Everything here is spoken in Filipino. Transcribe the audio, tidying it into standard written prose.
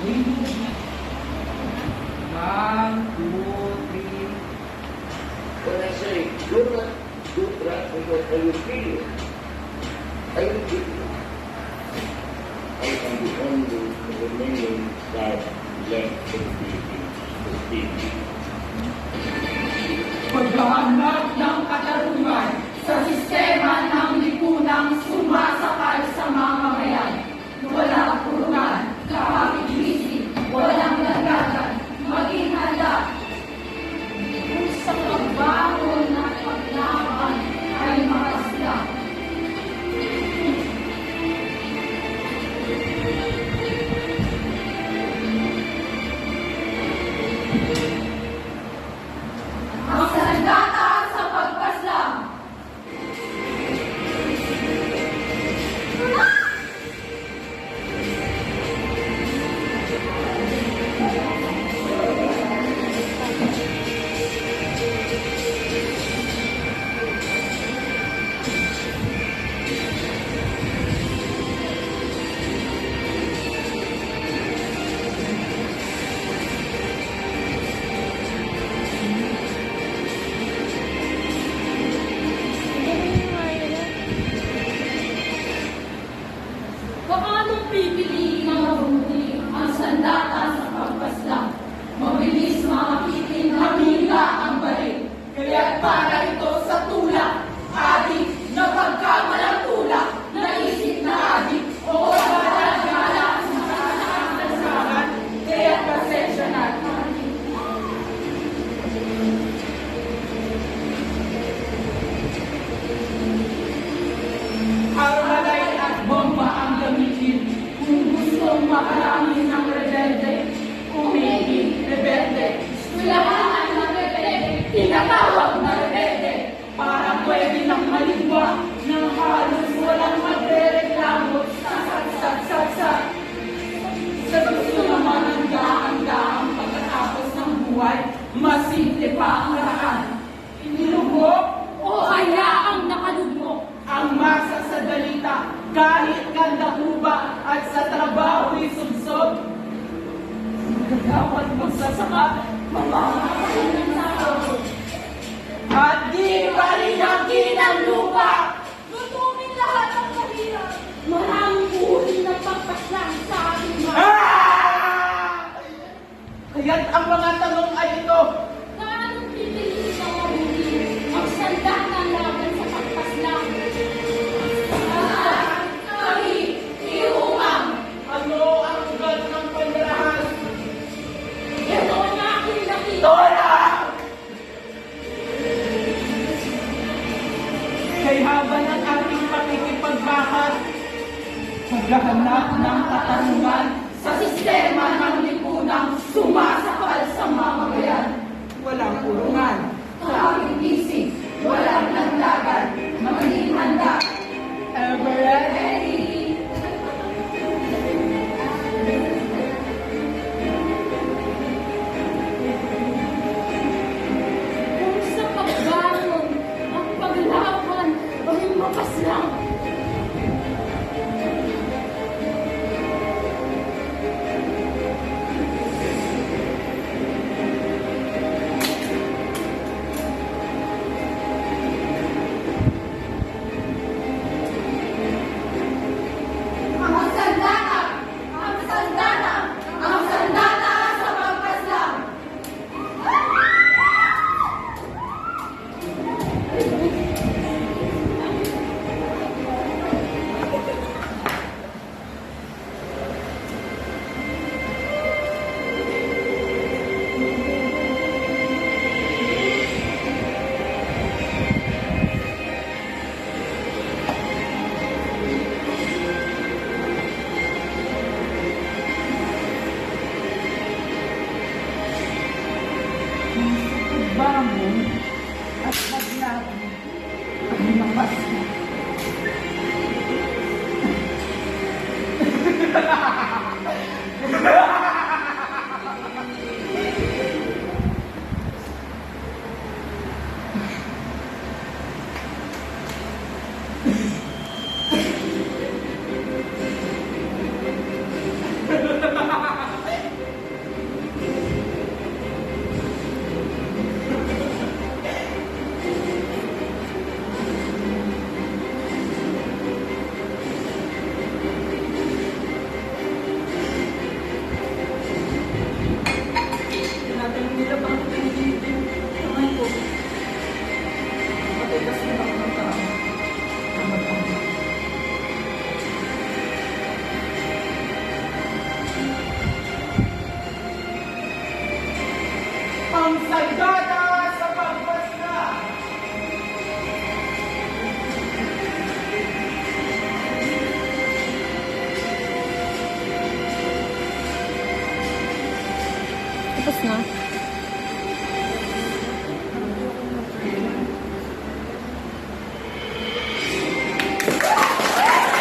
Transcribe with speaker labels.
Speaker 1: One, two, three.
Speaker 2: When I say, do not do that because I will kill you. I will kill you. I am the only remaining guy left in the Philippines to speak.
Speaker 3: Paghahanap ng katarungan sa sistema ng lipunang sumasakal sa mamamayan. Walang kurungan, kahapit-bisig, walang lagagan, maging handa. Kung sa pagbago na paglaban ay makasla. Ang sandata sa pagpaslang. Paanong pipiliin ng mabuti ang sandata sa pagpaslang? Mabilis makapitin na bigla ang balik. Kaya para ito sa tulak, adik na pagkamalang tulak, naisip na adik o gala-gala sa kasahan, kaya pasensya na adik. Armalay at bomba ang gamitin kung gustong makarami ng rebelde. Kung hindi rebelde, eskwelahan ng rebelde, tinatawag na rebelde. Para pwede ng malimba ng halos walang magre-reklamo sa satsat-satsat. Sa gusto naman ang daang-daang pagkatapos ng buhay, masimple pa ang lahat. Inilubog o hayaang nakalubog ang masa sa dalita, kahit ganda huba at sa trabaho'y subsob. Dapat magsasaka, mamamahalin ng tao. At di palinagin ang lupa. Lutumin lahat ang kahirap. Maraming uri ng pagpaslang sa ating mga. Kaya't ang mga tanong ay ito. Paanong pipiliin ng mabuti ang sandata laban sa pagpaslang? Ano ang ugat ng pandarahas? Ito ang aking nakita. Tora! Kay haba ng ating pakikipagbakat, maghahanap ng katanungan sa sistema ng lipunang sumasakal sa mamamayan. Walang kurungan, kahapit-bisig, walang landagan, maging handa. Ever ready? Kung sa pagbangon ang paglaban ay mapaslang. Bangon at maglaban ang mapaslang.
Speaker 4: Tapos na.